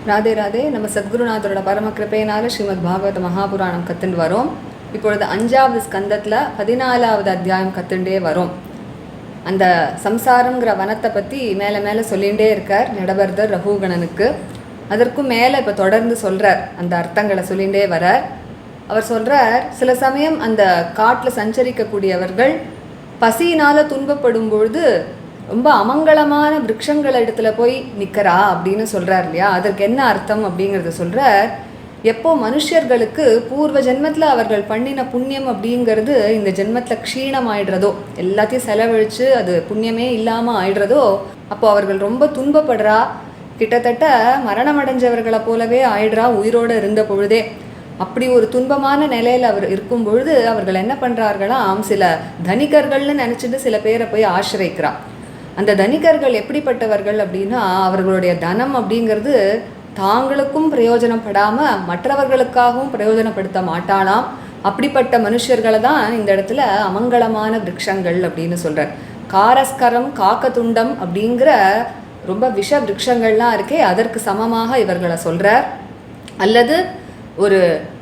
ராதே ராதே. நம்ம சத்குருநாதரோட பரம கிருபையினால ஸ்ரீமத் பாகவத மகாபுராணம் கற்றுண்டு வரோம். இப்பொழுது 5வது ஸ்கந்தத்தில் 14வது அத்தியாயம் கற்றுண்டே வரோம். அந்த சம்சாரங்கிற வனத்தை பற்றி மேலே மேலே சொல்லிகிட்டே இருக்கார் நடபர்தர் ரகுகணனுக்கு. அதற்கும் மேலே இப்போ தொடர்ந்து சொல்கிறார், அந்த அர்த்தங்களை சொல்லிகிட்டே வரார். அவர் சொல்கிறார், சில சமயம் அந்த காட்டில் சஞ்சரிக்கக்கூடியவர்கள் பசியினால் துன்பப்படும் பொழுது ரொம்ப அமங்கலமான விருட்சங்கள் இடத்துல போய் நிற்கிறா அப்படின்னு சொல்கிறார் இல்லையா. அதற்கு என்ன அர்த்தம் அப்படிங்கிறத சொல்கிறார். எப்போ மனுஷர்களுக்கு பூர்வ ஜென்மத்தில் அவர்கள் பண்ணின புண்ணியம் அப்படிங்கிறது இந்த ஜென்மத்தில் க்ஷீணம் ஆயிடுறதோ, எல்லாத்தையும் செலவழித்து அது புண்ணியமே இல்லாமல் ஆயிடுறதோ, அப்போ அவர்கள் ரொம்ப துன்பப்படுறா. கிட்டத்தட்ட மரணம் அடைஞ்சவர்களை போலவே ஆயிடுறா உயிரோடு இருந்த பொழுதே. அப்படி ஒரு துன்பமான நிலையில் அவர் இருக்கும் பொழுது அவர்கள் என்ன பண்ணுறார்களாம், சில தனிகர்கள்னு நினச்சிட்டு சில பேரை போய் ஆசிரிக்கிறா. அந்த தனிகர்கள் எப்படிப்பட்டவர்கள் அப்படின்னா, அவர்களுடைய தனம் அப்படிங்கிறது தாங்களுக்கும் பிரயோஜனப்படாமல் மற்றவர்களுக்காகவும் பிரயோஜனப்படுத்த மாட்டானாம். அப்படிப்பட்ட மனுஷர்களை தான் இந்த இடத்துல அமங்கலமான விருட்சங்கள் அப்படின்னு சொல்கிறார். காரஸ்கரம் காக்கத்துண்டம் அப்படிங்கிற ரொம்ப விஷ விருட்சங்கள்லாம் இருக்கே, அதற்கு சமமாக இவர்களை சொல்கிறார். அல்லது ஒரு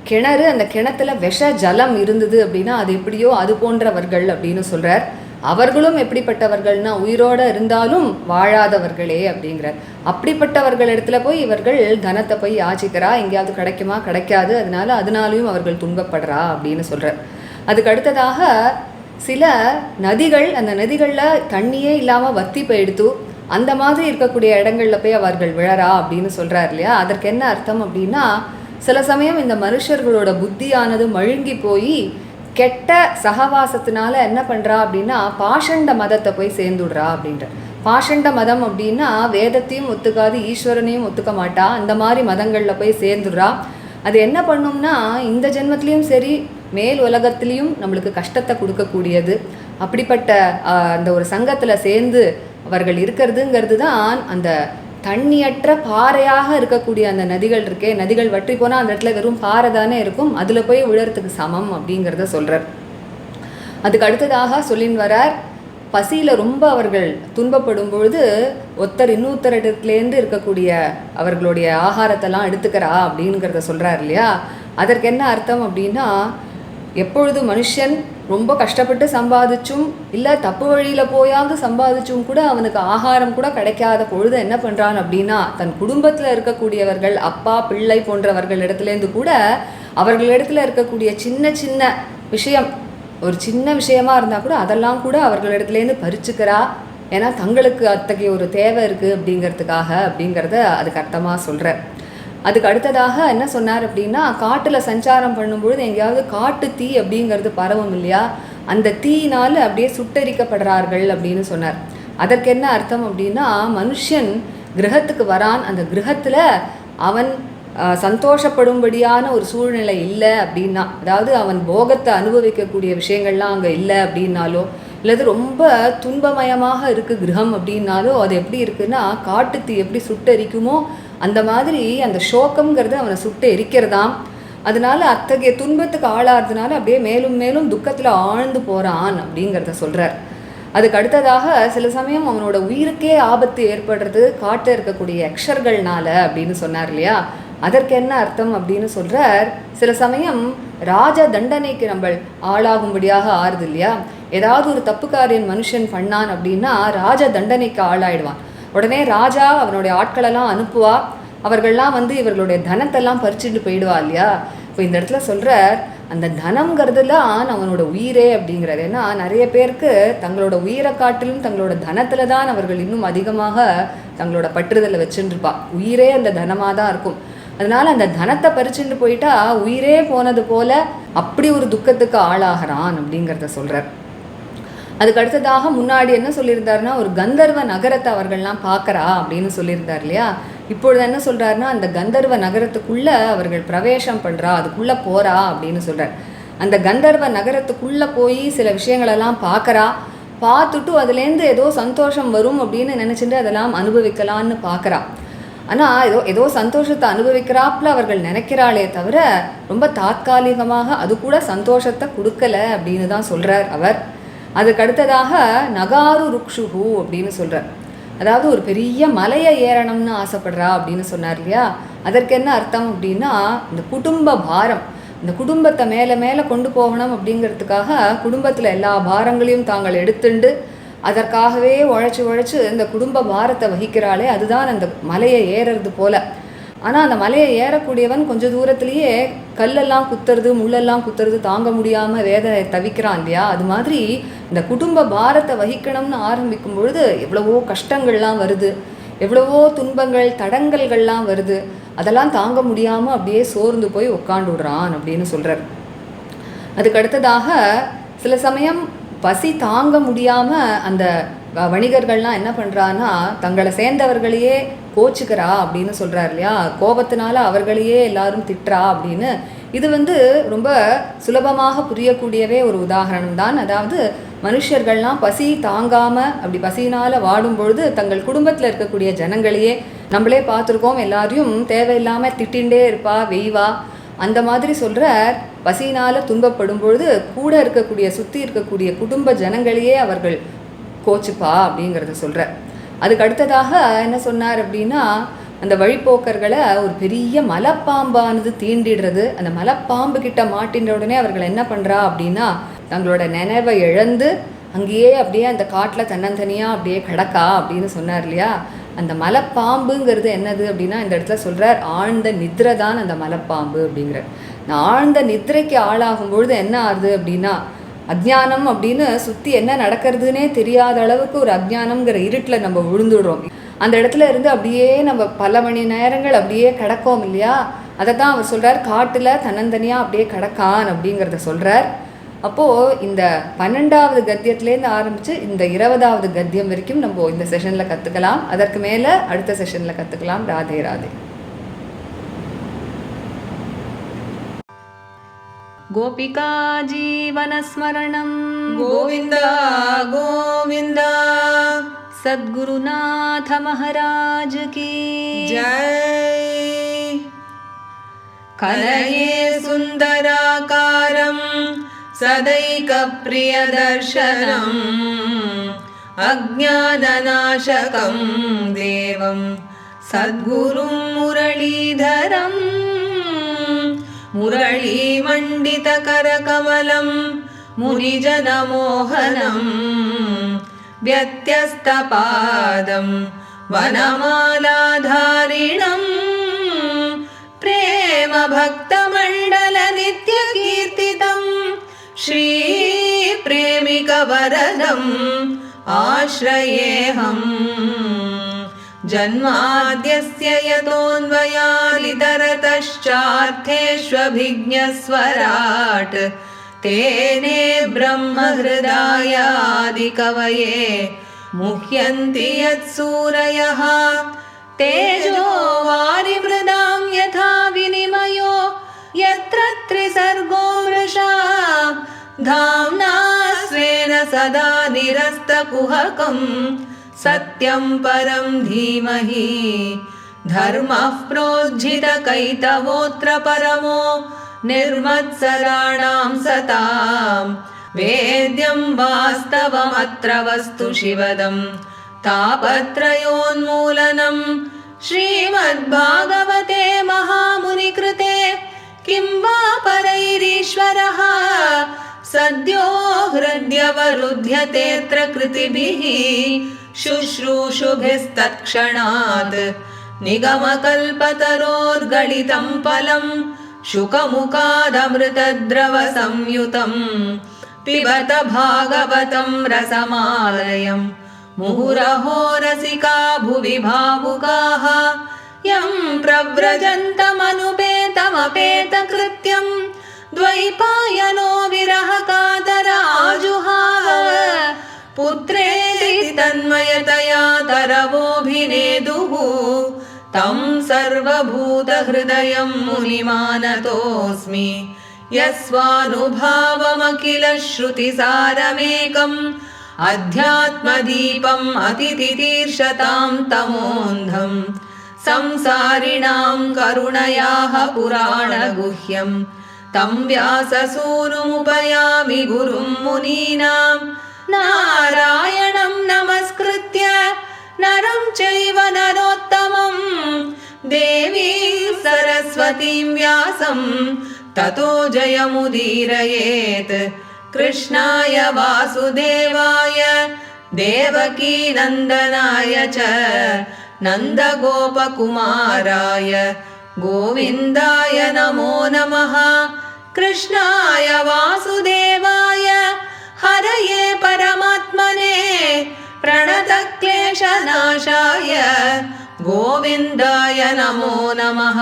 கிணறு, அந்த கிணத்துல விஷ ஜலம் இருந்தது அப்படின்னா அது எப்படியோ அது போன்றவர்கள் அப்படின்னு சொல்கிறார். அவர்களும் எப்படிப்பட்டவர்கள்னா உயிரோடு இருந்தாலும் வாழாதவர்களே அப்படிங்கிறார். அப்படிப்பட்டவர்கள் இடத்துல போய் இவர்கள் தனத்தை போய் யாச்சிக்கிறா, எங்கேயாவது கிடைக்குமா கிடைக்காது, அதனாலையும் அவர்கள் துன்பப்படுறா அப்படின்னு சொல்கிறார். அதுக்கு அடுத்ததாக சில நதிகள், அந்த நதிகளில் தண்ணியே இல்லாமல் வத்தி போயிடுத்து, அந்த மாதிரி இருக்கக்கூடிய இடங்களில் போய் அவர்கள் விழறா அப்படின்னு சொல்கிறார் இல்லையா. அதற்கு என்ன அர்த்தம் அப்படின்னா, சில சமயம் இந்த மனுஷர்களோட புத்தியானது மழுங்கி போய் கெட்ட சகவாசத்தினால என்ன பண்ணுறா அப்படின்னா பாஷண்ட மதத்தை போய் சேர்ந்துடுறா அப்படின்ற. பாஷண்ட மதம் அப்படின்னா வேதத்தையும் ஒத்துக்காது, ஈஸ்வரனையும் ஒத்துக்க மாட்டா, அந்த மாதிரி மதங்களில் போய் சேர்ந்துடுறா. அது என்ன பண்ணும்னா இந்த ஜென்மத்திலையும் சரி மேல் உலகத்திலையும் நம்மளுக்கு கஷ்டத்தை கொடுக்கக்கூடியது. அப்படிப்பட்ட அந்த ஒரு சங்கத்தில் சேர்ந்து அவர்கள் இருக்கிறதுங்கிறது தான் அந்த தண்ணியற்ற பாறையாக இருக்கக்கூடிய அந்த நதிகள் இருக்கே. நதிகள் வற்றி போனால் அந்த இடத்துல வெறும் பாறை தானே இருக்கும், அதில் போய் விழறதுக்கு சமம் அப்படிங்கிறத சொல்கிறார். அதுக்கு அடுத்ததாக சொல்லின்னு வரார், பசியில் ரொம்ப அவர்கள் துன்பப்படும் பொழுது ஒருத்தர் இன்னொருத்தரிடத்துலேருந்து இருக்கக்கூடிய அவர்களுடைய ஆகாரத்தெல்லாம் எடுத்துக்கிறா அப்படிங்கிறத சொல்கிறார் இல்லையா. அதற்கு என்ன அர்த்தம் அப்படின்னா, எப்பொழுது மனுஷன் ரொம்ப கஷ்டப்பட்டு சம்பாதிச்சும் இல்லை தப்பு வழியில் போயாவது சம்பாதிச்சும் கூட அவனுக்கு ஆகாரம் கூட கிடைக்காத பொழுது என்ன பண்ணுறான் அப்படின்னா, தன் குடும்பத்தில் இருக்கக்கூடியவர்கள் அப்பா பிள்ளை போன்றவர்கள் இடத்துலேருந்து கூட அவர்களிடத்துல இருக்கக்கூடிய சின்ன சின்ன விஷயம், ஒரு சின்ன விஷயமா இருந்தால் கூட அதெல்லாம் கூட அவர்களிடத்துலேருந்து பறிச்சுக்கிறா. ஏன்னா தங்களுக்கு அத்தகைய ஒரு தேவை இருக்குது அப்படிங்கிறத அதுக்கு அர்த்தமாக சொல்கிறார். அதுக்கு அடுத்ததாக என்ன சொன்னார் அப்படின்னா, காட்டில் சஞ்சாரம் பண்ணும்பொழுது எங்கேயாவது காட்டு தீ அப்படிங்கிறது பரவும் இல்லையா, அந்த தீயினால் அப்படியே சுட்டரிக்கப்படுறார்கள் அப்படின்னு சொன்னார். அதற்கு என்ன அர்த்தம் அப்படின்னா, மனுஷன் கிரகத்துக்கு வரான், அந்த கிரகத்தில் அவன் சந்தோஷப்படும்படியான ஒரு சூழ்நிலை இல்லை அப்படின்னா, அதாவது அவன் போகத்தை அனுபவிக்கக்கூடிய விஷயங்கள்லாம் அங்கே இல்லை அப்படின்னாலோ, இல்லது ரொம்ப துன்பமயமாக இருக்குது கிரகம் அப்படின்னாலோ, அது எப்படி இருக்குன்னா காட்டு தீ எப்படி சுட்டரிக்குமோ அந்த மாதிரி அந்த சோகம்ங்கிறது அவனை சுட்டு எரிக்கிறதாம். அதனால அத்தகைய துன்பத்துக்கு ஆளாகிறதுனால அப்படியே மேலும் மேலும் துக்கத்தில் ஆழ்ந்து போகிறான் அப்படிங்கிறத சொல்கிறார். அதுக்கு அடுத்ததாக சில சமயம் அவனோட உயிருக்கே ஆபத்து ஏற்படுறது காட்டில் இருக்கக்கூடிய யக்ஷர்கள்னால அப்படின்னு சொன்னார் இல்லையா. அதற்கு என்ன அர்த்தம் அப்படின்னு சொல்கிறார், சில சமயம் ராஜ தண்டனைக்கு நம்ம ஆளாகும்படியாக ஆறுது இல்லையா. ஏதாவது ஒரு தப்புக்காரியன் மனுஷன் பண்ணான் அப்படின்னா ராஜ தண்டனைக்கு ஆளாயிடுவான். உடனே ராஜா அவனுடைய ஆட்களெல்லாம் அனுப்புவா, அவர்கள்லாம் வந்து இவர்களுடைய தனத்தெல்லாம் பறிச்சுட்டு போயிடுவா இல்லையா. இப்போ இந்த இடத்துல சொல்கிறார், அந்த தனம்ங்கிறதுலாம் அவனோட உயிரே அப்படிங்கிறது. ஏன்னா நிறைய பேருக்கு தங்களோட உயிரை காட்டிலும் தங்களோட தனத்தில் தான் அவர்கள் இன்னும் அதிகமாக தங்களோட பற்றுதலை வச்சுருப்பா. உயிரே அந்த தனமாக தான் இருக்கும். அதனால அந்த தனத்தை பறிச்சுட்டு போயிட்டா உயிரே போனது போல அப்படி ஒரு துக்கத்துக்கு ஆளாகிறான் அப்படிங்கிறத சொல்கிறார். அதுக்கு அடுத்ததாக முன்னாடி என்ன சொல்லியிருந்தாருன்னா, ஒரு கந்தர்வ நகரத்தை அவர்கள்லாம் பார்க்குறா அப்படின்னு சொல்லியிருந்தார் இல்லையா. இப்பொழுது என்ன சொல்கிறாருன்னா, அந்த கந்தர்வ நகரத்துக்குள்ளே அவர்கள் பிரவேசம் பண்ணுறா, அதுக்குள்ளே போகிறா அப்படின்னு சொல்கிறார். அந்த கந்தர்வ நகரத்துக்குள்ளே போய் சில விஷயங்களெல்லாம் பார்க்குறா, பார்த்துட்டு அதுலேருந்து ஏதோ சந்தோஷம் வரும் அப்படின்னு நினச்சிட்டு அதெல்லாம் அனுபவிக்கலான்னு பார்க்குறா. ஆனால் ஏதோ சந்தோஷத்தை அனுபவிக்கிறாப்புல அவர்கள் நினைக்கிறாளே தவிர ரொம்ப தாத்காலிகமாக அது கூட சந்தோஷத்தை கொடுக்கல அப்படின்னு தான் சொல்கிறார் அவர். அதுக்கு அடுத்ததாக நகாரு ருக்ஷுஹு அப்படின்னு சொல்கிறார். அதாவது ஒரு பெரிய மலையை ஏறணும்னு ஆசைப்படுறா அப்படின்னு சொன்னார் இல்லையா. அதற்கு என்ன அர்த்தம் அப்படின்னா, இந்த குடும்ப பாரம், இந்த குடும்பத்தை மேலே மேலே கொண்டு போகணும் அப்படிங்கிறதுக்காக குடும்பத்தில் எல்லா பாரங்களையும் தாங்கள் எடுத்துண்டு அதற்காகவே உழைச்சி இந்த குடும்ப பாரத்தை வகிக்கிறாளே, அதுதான் அந்த மலையை ஏறுறது போல. ஆனால் அந்த மலையை ஏறக்கூடியவன் கொஞ்சம் தூரத்துலேயே கல்லெல்லாம் குத்துறது, முள்ளெல்லாம் குத்துறது தாங்க முடியாமல் வேதனை தவிக்கிறான் இல்லையா? அது மாதிரி இந்த குடும்ப பாரத்தை வகிக்கணும்னு ஆரம்பிக்கும் பொழுது எவ்வளவோ கஷ்டங்கள்லாம் வருது, எவ்வளவோ துன்பங்கள் தடங்கல்கள்லாம் வருது. அதெல்லாம் தாங்க முடியாமல் அப்படியே சோர்ந்து போய் உட்காண்டு விடுறான் அப்படின்னு சொல்கிறார். அதுக்கு அடுத்ததாக சில சமயம் பசி தாங்க முடியாமல் அந்த வணிகர்கள்லாம் என்ன பண்ணுறான்னா, தங்களை சேர்ந்தவர்களையே கோச்சுக்கிறா அப்படின்னு சொல்கிறார் இல்லையா? கோபத்தினால அவர்களையே எல்லாரும் திட்டுறா அப்படின்னு. இது ரொம்ப சுலபமாக புரியக்கூடியவே ஒரு உதாரணம் தான். அதாவது மனுஷர்கள்லாம் பசி தாங்காமல் அப்படி பசியினால் வாடும் பொழுது தங்கள் குடும்பத்தில் இருக்கக்கூடிய ஜனங்களையே நம்மளே பார்த்துருக்கோம், எல்லாரையும் தேவையில்லாமல் திட்டின்ண்டே இருப்பா, வெய்வா. அந்த மாதிரி சொல்கிறார். பசியினால் துன்பப்படும் பொழுது கூட இருக்கக்கூடிய சுற்றி இருக்கக்கூடிய குடும்ப ஜனங்களையே அவர்கள் கோச்சுப்பா அப்படிங்கிறத சொல்கிறார். அதுக்கு அடுத்ததாக என்ன சொன்னார் அப்படின்னா, அந்த வழிப்போக்கர்களை ஒரு பெரிய மலைப்பாம்பானது தீண்டிடுறது. அந்த மலைப்பாம்பு கிட்ட மாட்டின்ற உடனே அவர்கள் என்ன பண்ணுறா அப்படின்னா, தங்களோட நினைவை இழந்து அங்கேயே அப்படியே அந்த காட்டில் தன்னந்தனியாக அப்படியே கிடக்கா அப்படின்னு சொன்னார் இல்லையா? அந்த மலைப்பாம்புங்கிறது என்னது அப்படின்னா, இந்த இடத்துல சொல்கிறார், ஆழ்ந்த நித்ரை தான் அந்த மலைப்பாம்பு அப்படிங்கிறார். இந்த ஆழ்ந்த நித்ரைக்கு ஆளாகும்பொழுது என்ன ஆகுது அப்படின்னா, அஜ்ஞானம் அப்படின்னு சுற்றி என்ன நடக்கிறதுனே தெரியாத அளவுக்கு ஒரு அஜ்ஞானம்ங்கிற இருட்டில் நம்ம விழுந்துடுறோம். அந்த இடத்துல இருந்து அப்படியே நம்ம பல மணி நேரங்கள் அப்படியே கிடக்கோம் இல்லையா? அதை தான் அவர் சொல்கிறார், காட்டில் தன்னந்தனியாக அப்படியே கிடக்கான் அப்படிங்கிறத சொல்கிறார். அப்போது இந்த 12வது கத்தியத்துலேருந்து ஆரம்பித்து இந்த 20வது கத்தியம் வரைக்கும் நம்ம இந்த செஷனில் கற்றுக்கலாம். அதற்கு மேலே அடுத்த செஷனில் கற்றுக்கலாம். ராதே ராதே. गोपिका जीवनस्मरणं गोविन्द गोविन्द सद्गुरुनाथ महाराज की जय। कलये सुन्दराकारं सदैकप्रियदर्शनम् अज्ञाननाशकं देवं सद्गुरुं मुरलीधरम् मुरलीमण्डितकरकमलं मुनिजनमोहनं व्यत्यस्तपादं वनमालाधारिणं प्रेमभक्तमण्डलनित्यकीर्तितं श्रीप्रेमिकवरदम् आश्रयेऽहम्। जन्माद्यस्य यतोऽन्वयादितरतश्चार्थेष्वभिज्ञस्वराट् तेने ब्रह्महृदायादिकवये मुह्यन्ति यत्सूरयः। तेजो वारिमृदां यथा विनिमयो यत्र त्रिसर्गो मृषा धाम्ना स्वेन सदा निरस्तकुहकम् सत्यं परं धीमहि। धर्मः प्रोज्झितकैतवोऽत्र परमो निर्मत्सराणां सतां वेद्यं वास्तवमत्र वस्तु शिवदं तापत्रयोन्मूलनं। श्रीमद्भागवते महामुनिकृते किं वा परैरीश्वरः सद्यो हृद्यवरुध्यतेऽत्र कृतिभिः शुश्रूषुभिस्तत्क्षणात् निगमकल्पतरोर्गलितं फलं शुकमुखादमृतद्रवसंयुतं पिबत भागवतं रसमालयं मुहुरहो रसिका भुवि भावुकाः यं प्रव्रजन्तमनुपेतमपेतकृत्यं द्वैपायनो विरहकातराजुहाव पुत्रेति तन्मयतया तरवोऽभिनेदुः तं सर्वभूतहृदयं मुनिमानतोऽस्मि। यस्वानुभावमखिल श्रुतिसारमेकम् अध्यात्मदीपम् अतितितीर्षतां तमोऽन्धम् संसारिणां करुणयाः पुराणगुह्यं तं व्याससूनुमुपयामि गुरुं मुनीनां। नारायणं नमस्कृत्य नरं चैव नरोत्तमं देवीं सरस्वतीं व्यासं ततो जयमुदीरयेत्। कृष्णाय वासुदेवाय देवकीनन्दनाय च नन्दगोपकुमाराय गोविन्दाय नमो नमः। कृष्णाय वासुदेवाय हरये परमात्मने प्रणतक्लेशनाशाय गोविन्दाय नमो नमः।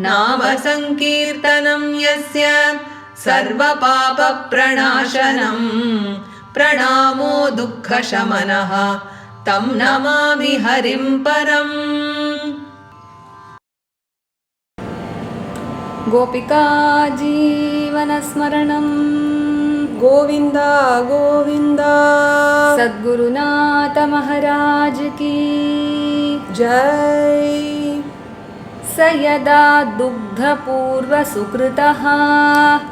नाम संकीर्तनं यस्य सर्वपापप्रणाशनं प्रणामो दुःखशमनः तं नमामि हरिं परम्। गोपिका जीवनस्मरणं गोविन्द गोविन्द। सद्गुरुनाथ महाराज की जय। स यदा दुग्धपूर्वसुकृतः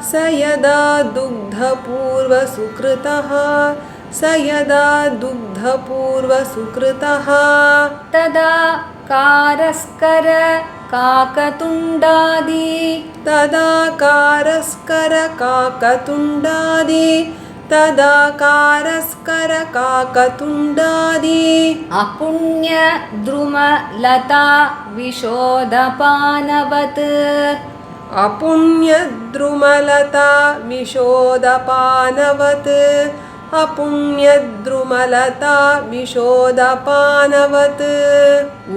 स यदा दुग्धपूर्वसुकृतः स यदा दुग्धपूर्वसुकृतः तदा कारस्कर काकतुण्डादि तदा कारस्कर काकतुण्डादि तदा कारस्कर काकतुण्डादि अपुण्य द्रुमलता विशोदपानवत् अपुण्यद्रुमलता विशोदपानवत् अपुण्यद्रुमलता विशोदपानवत्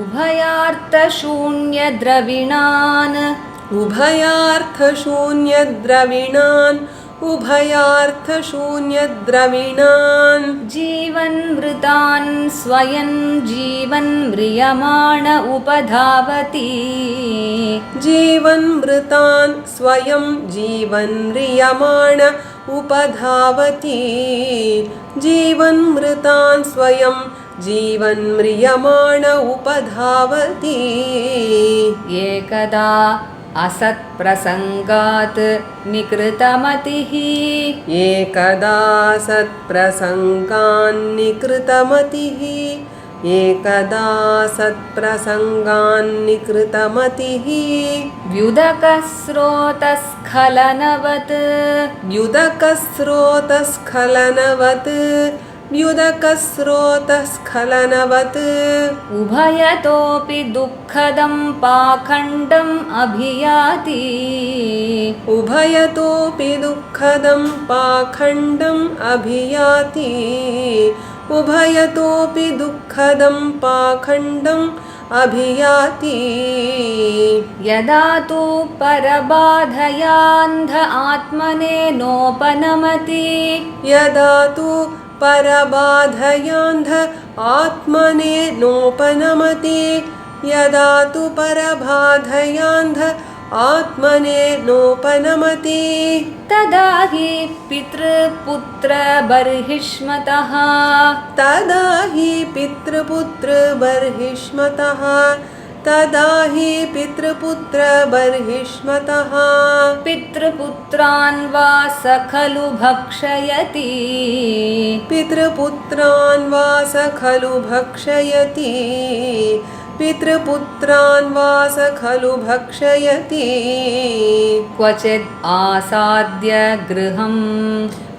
उभयार्थशून्यद्रविणान् उभयार्थशून्यद्रविणान् उभयार्थशून्यद्रविणान् जीवन्मृतान् स्वयं जीवन्म्रियमाण उपधावति जीवन्मृतान् स्वयं जीवन्म्रियमाण उपधावति जीवन्मृतान् स्वयं जीवन्म्रियमाण उपधावति एकदा असत्प्रसङ्गात् निकृतमतिः एकदा सत्प्रसङ्गान्निकृतमतिः एकदा सत्प्रसङ्गान्निकृतमतिः व्युदकस्रोतस्खलनवत् व्युदकस्रोतस्खलनवत् व्युदकस्रोतस्खलनवत् उभयतोऽपि दुःखदं पाखण्डम् अभियाति उभयतोऽपि दुःखदं पाखण्डम् अभियाति उभयतोऽपि दुःखदं पाखण्डम् अभियाति यदा तु परबाधयान्ध आत्मनेनोपनमति यदा तु परबाधयान्ध आत्मने नोपनमति यदा तु परबाधयान्ध आत्मने नोपनमति तदा हि पितृपुत्रबर्हिष्मतः तदा हि पितृपुत्रबर्हिष्मतः तदा हि पितृपुत्रबर्हिष्मतः पितृपुत्रान् वा स खलु भक्षयति पितृपुत्रान् वा स खलु भक्षयति पितृपुत्रान् वा स खलु भक्षयति क्वचिद् आसाद्य गृहम्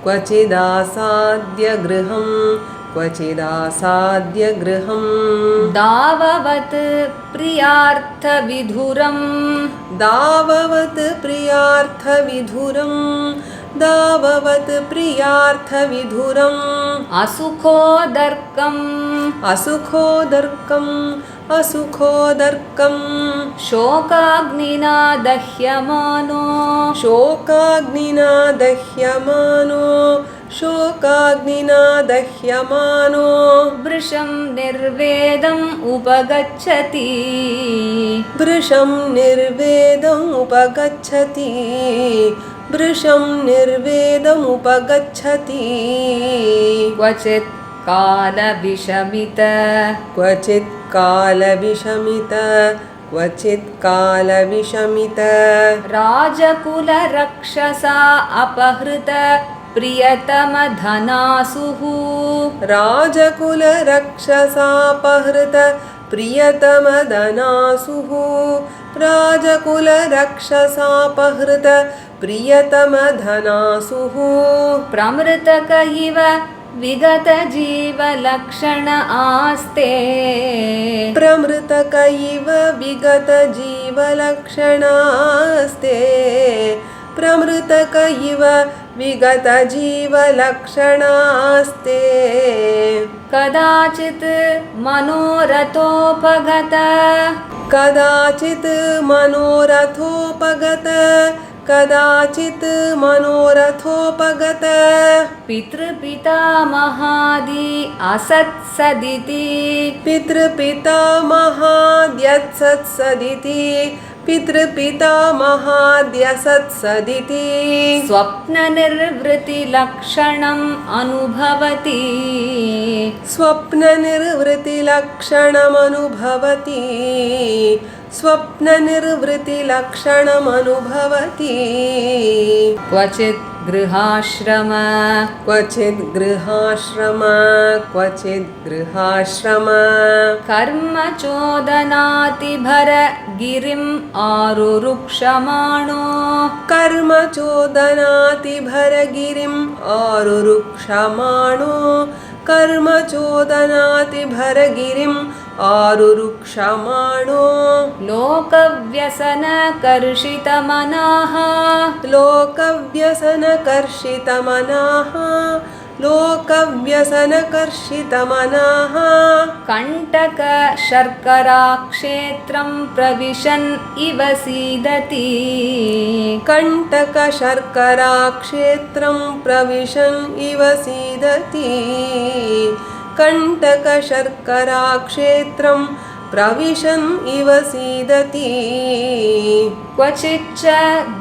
क्वचिदासाद्य गृहम् क्वचिदासाद्य गृहम् दाववत् प्रियार्थविधुरम् दाववत् प्रियार्थविधुरम् दाववत् प्रियार्थविधुरम् असुखोदर्कम् असुखोदर्कम् असुखोदर्कम् शोकाग्निना दह्यमानो शोकाग्निना दह्यमानो शोकाग्निना दह्यमानो वृषं निर्वेदम् उपगच्छति वृषं निर्वेदम् उपगच्छति वृषं निर्वेदम् उपगच्छति क्वचित् कालविषमित क्वचित् कालविषमित क्वचित् कालविषमित राजकुलरक्षसा अपहृत प्रियतमधनासुः राजकुलरक्षसापहृत प्रियतमधनासुः राजकुलरक्षसापहृत प्रियतमधनासुः प्रमृतक इव विगत जीवलक्षण आस्ते प्रमृतक इव विगत जीवलक्षणास्ते प्रमृतक इव विगत जीवलक्षणास्ते कदाचित् मनोरथोपगत कदाचित् मनोरथोपगत कदाचित् मनोरथोपगत पितृपितामहादि असत्सदिति पितृपितामहाद्यत्सत्सदिति पितृपितामहाद्यसत्सदिति स्वप्ननिर्वृत्तिलक्षणम् अनुभवति स्वप्ननिर्वृत्तिलक्षणमनुभवति स्वप्ननिर्वृत्तिलक्षणमनुभवति क्वचित् गृहाश्रम क्वचित् गृहाश्रम क्वचित् गृहाश्रम कर्मचोदनातिभर गिरिम् आरुरुक्षमाणो कर्मचोदनातिभरगिरिम् आरुरुक्षमाणो कर्मचोदनातिभरगिरिम् आरुरुक्षमाणो लोकव्यसनकर्षितमनः लोकव्यसनकर्षितमनः लोकव्यसनकर्षितमनः कण्टकशर्कराक्षेत्रं प्रविशन् इव सीदति कण्टकशर्कराक्षेत्रं प्रविशन् इव सीदति कण्टकशर्कराक्षेत्रं प्रविशन् इव सीदति क्वचिच्च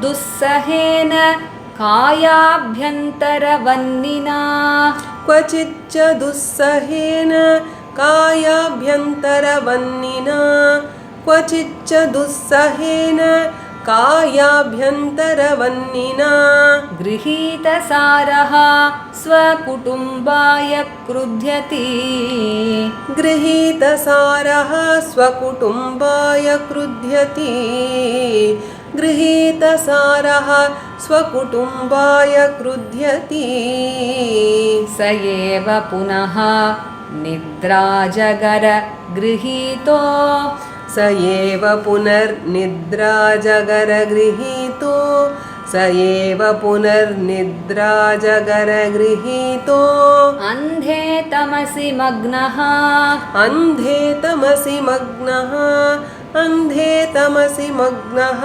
दुस्सहेन कायाभ्यन्तरवह्निना क्वचिच्च दुस्सहेन कायाभ्यन्तरवह्निना क्वचिच्च दुस्सहेन कायाभ्यन्तरवह्निना गृहीतसारः स्वकुटुम्बाय क्रुध्यति गृहीतसारः स्वकुटुम्बाय क्रुध्यति गृहीतसारः स्वकुटुम्बाय क्रुध्यति स एव पुनः निद्राजगर गृहीतो स एव पुनर्निद्राजगरगृहीतो स एव पुनर्निद्राजगरगृहीतो अन्धे तमसि मग्नः अन्धे तमसि मग्नः अन्धे तमसि मग्नः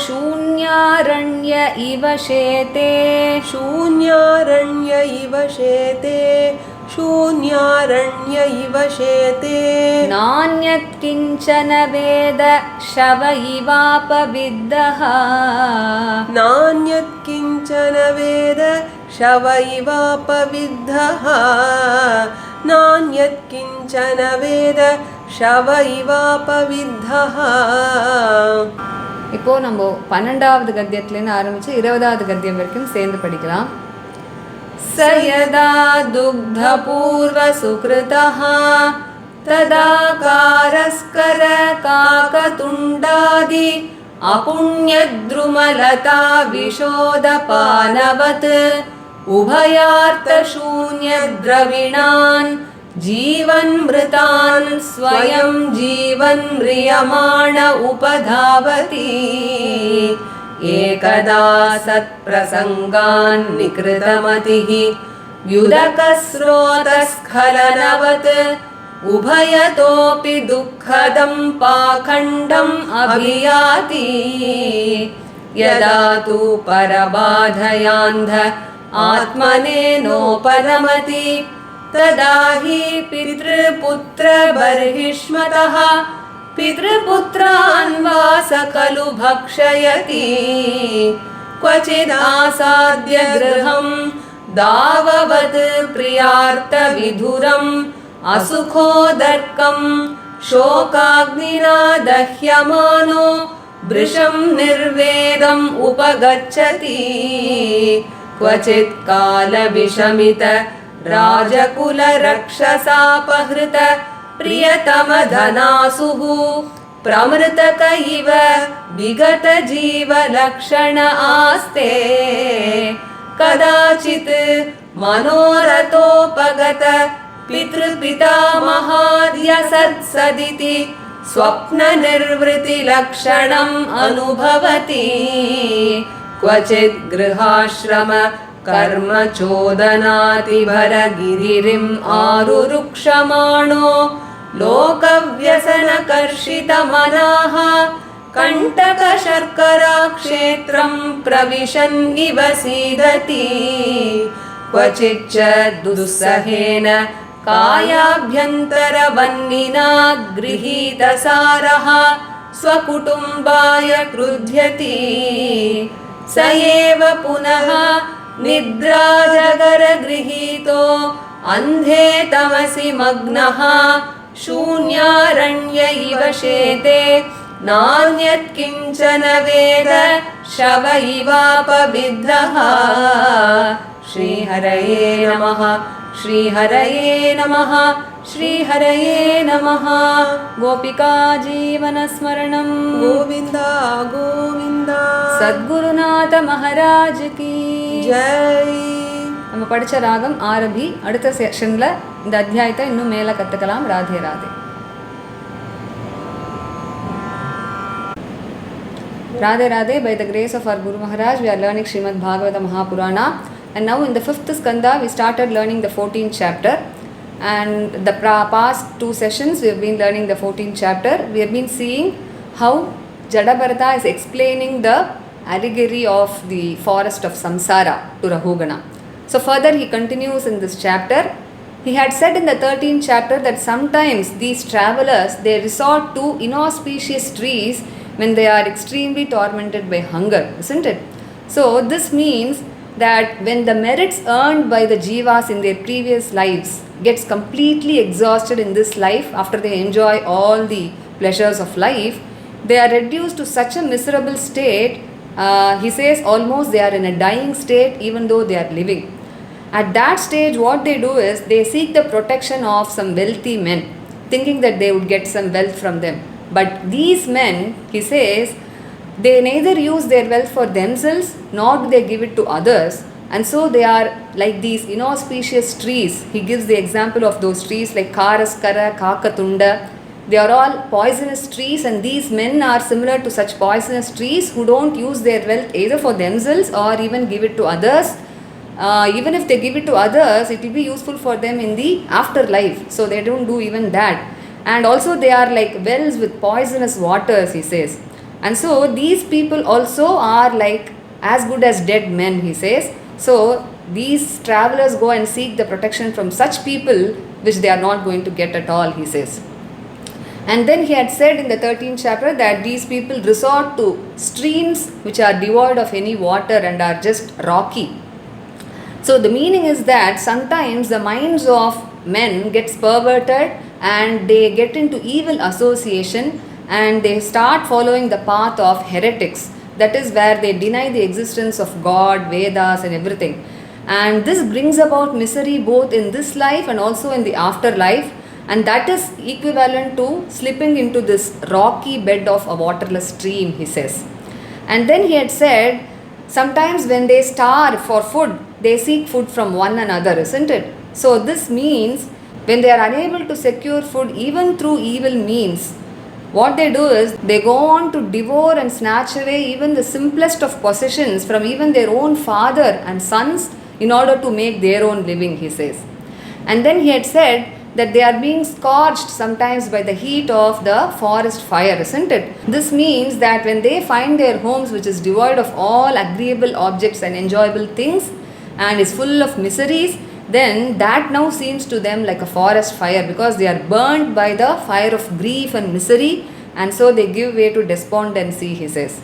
शून्यारण्य इव शेते शून्यारण्य इव शेते शून्यारण्य इव शेते नान्यत् किञ्चन वेद शव इवापविद्धः नान्यत् किञ्चन वेद शव इवापविद्धः नान्यत् किञ्चन वेद शव इवापविद्धः இப்போ நம்ம 12வது கத்தியத்திலேருந்து ஆரம்பிச்சு 20வது கத்தியம் வரைக்கும் சேர்ந்து படிக்கலாம். स यदा दुग्धपूर्वसुकृतः तदा कारस्कर काकतुण्डादि अपुण्यद्रुमलता विशोदपानवत् उभयार्थशून्यद्रविणान् जीवन्मृतान् स्वयं जीवन्म्रियमाण उपधावति एकदा सत्प्रसङ्गान् निकृतमतिः व्युदकस्रोतस्खलनवत् उभयतोऽपि दुःखदं पाखण्डम् अभियाति यदा तु परबाधयान्ध आत्मनेनोपरमति तदा हि पितृपुत्रबर्हिष्मतः पितृपुत्रान् वा स खलु भक्षयति क्वचिदासाद्य गृहं दाववत् प्रियार्थविधुरम् असुखोदर्कं शोकाग्निना दह्यमानो भृशं निर्वेदम् उपगच्छति क्वचित् कालविषमित राजकुलरक्षसापहृत प्रियतमधनासुः प्रमृतक इव विगतजीवलक्षण आस्ते कदाचित् मनोरथोपगत पितृपितामहार्यसत्सदिति स्वप्ननिर्वृतिलक्षणम् अनुभवति क्वचित् गृहाश्रम कर्मचोदनातिभरगिरिम् आरुरुक्षमाणो लोकव्यसनकर्षितमनाः कण्टकशर्कराक्षेत्रं प्रविशन् इव सीदति क्वचिच्च दुस्सहेन कायाभ्यन्तरवह्निना गृहीतसारः स्वकुटुम्बाय क्रुध्यति स एव पुनः निद्राजगरगृहीतो अन्धे तमसि मग्नः शून्यारण्य इव शेते नान्यत् किञ्चन वेद शव इवापविद्धः श्रीहरये नमः श्रीहरये नमः श्रीहरये नमः गोपिका जीवनस्मरणं गोविन्द गोविन्द सद्गुरुनाथ महाराज की जय நம்ம படித்த ராகம் ஆரபி அடுத்த செஷனில் இந்த அத்தியாயத்தை இன்னும் மேலே கற்றுக்கலாம். Radhe Radhe. Radhe Radhe, by the grace of our Guru Maharaj, we are learning Srimad Bhagavatam Mahapurana, and now in the 5th skanda we started learning the 14th chapter, and the past 2 sessions we have been learning the 14th chapter. We have been seeing how Jadabharata is explaining the allegory of the forest of samsara to Rahugana. So further he continues in this chapter. He had said in the 13th chapter that sometimes these travelers, they resort to inauspicious trees when they are extremely tormented by hunger, isn't it? So this means that when the merits earned by the jivas in their previous lives gets completely exhausted in this life after they enjoy all the pleasures of life, they are reduced to such a miserable state. He says almost they are in a dying state even though they are living. At that stage what they do is they seek the protection of some wealthy men, thinking that they would get some wealth from them. But these men, he says, they neither use their wealth for themselves nor do they give it to others, and so they are like these inauspicious trees. He gives the example of those trees like Karaskara, Kakatunda. They are all poisonous trees, and these men are similar to such poisonous trees who don't use their wealth either for themselves or even give it to others. Even if they give it to others, it will be useful for them in the afterlife, so they don't do even that. And also they are like wells with poisonous waters, he says. And so these people also are like as good as dead men, he says. So these travelers go and seek the protection from such people which they are not going to get at all, he says. And then he had said in the 13th chapter that these people resort to streams which are devoid of any water and are just rocky. So the meaning is that sometimes the minds of men gets perverted and they get into evil association and they start following the path of heretics. That is where they deny the existence of God, Vedas and everything. And this brings about misery both in this life and also in the afterlife, and that is equivalent to slipping into this rocky bed of a waterless stream, he says. And then he had said sometimes when they starve for food, they seek food from one another, isn't it? So this means when they are unable to secure food even through evil means, what they do is they go on to devour and snatch away even the simplest of possessions from even their own father and sons in order to make their own living, he says. And then he had said that they are being scorched sometimes by the heat of the forest fire, isn't it? This means that when they find their homes which is devoid of all agreeable objects and enjoyable things and is full of miseries, then that now seems to them like a forest fire because they are burnt by the fire of grief and misery, and so they give way to despondency, he says.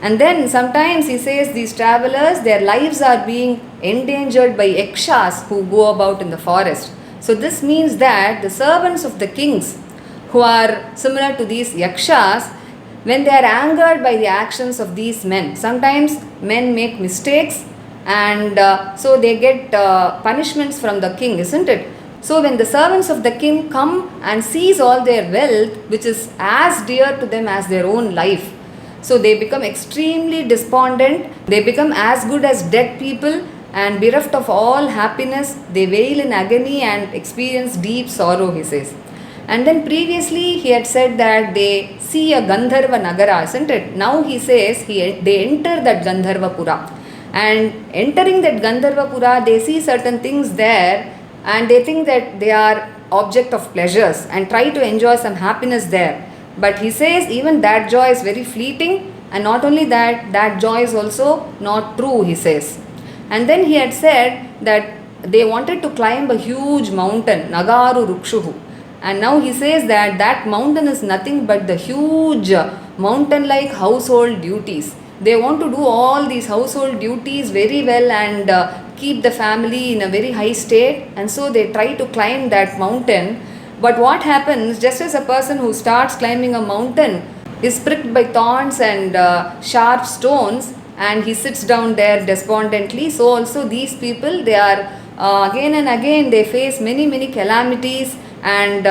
And then sometimes he says these travelers, their lives are being endangered by yakshas who go about in the forest. So this means that the servants of the kings who are similar to these yakshas, when they are angered by the actions of these men, sometimes men make mistakes and so they get punishments from the king, isn't it? So when the servants of the king come and seize all their wealth, which is as dear to them as their own life, so they become extremely despondent, they become as good as dead people, and bereft of all happiness, they wail in agony and experience deep sorrow, he says. And then previously he had said that they see a Gandharva Nagara, isn't it? Now he says they enter that Gandharva Pura. And entering that Gandharva Pura, they see certain things there and they think that they are object of pleasures and try to enjoy some happiness there. But he says even that joy is very fleeting, and not only that, that joy is also not true, he says. And then he had said that they wanted to climb a huge mountain, Nagaru Rukshuhu. And now he says that that mountain is nothing but the huge mountain-like household duties. They want to do all these household duties very well and keep the family in a very high state, and so they try to climb that mountain. But what happens, just as a person who starts climbing a mountain is pricked by thorns and sharp stones and he sits down there despondently, so also these people, they are again and again they face many calamities and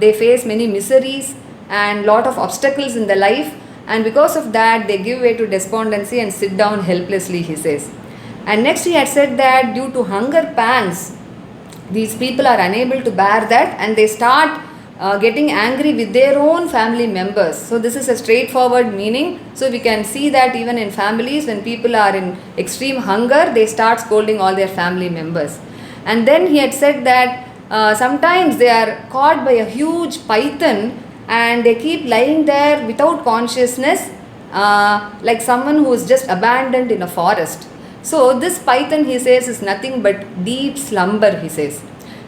they face many miseries and lot of obstacles in the life, and because of that they give way to despondency and sit down helplessly, he says. And next he had said that due to hunger pangs, these people are unable to bear that and they start getting angry with their own family members. So this is a straightforward meaning. So we can see that even in families, when people are in extreme hunger, they start scolding all their family members. And then he had said that sometimes they are caught by a huge python and they keep lying there without consciousness, like someone who is just abandoned in a forest. So this python, he says, is nothing but deep slumber, he says.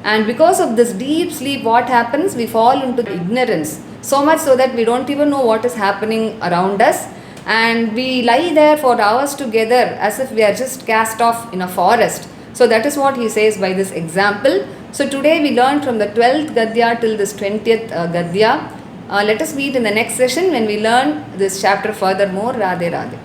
And because of this deep sleep, what happens? We fall into ignorance, so much so that we don't even know what is happening around us, and we lie there for hours together as if we are just cast off in a forest. So that is what he says by this example. So today we learned from the 12th Gadya till this 20th Gadya. Let us meet in the next session when we learn this chapter furthermore. Radhe Radhe.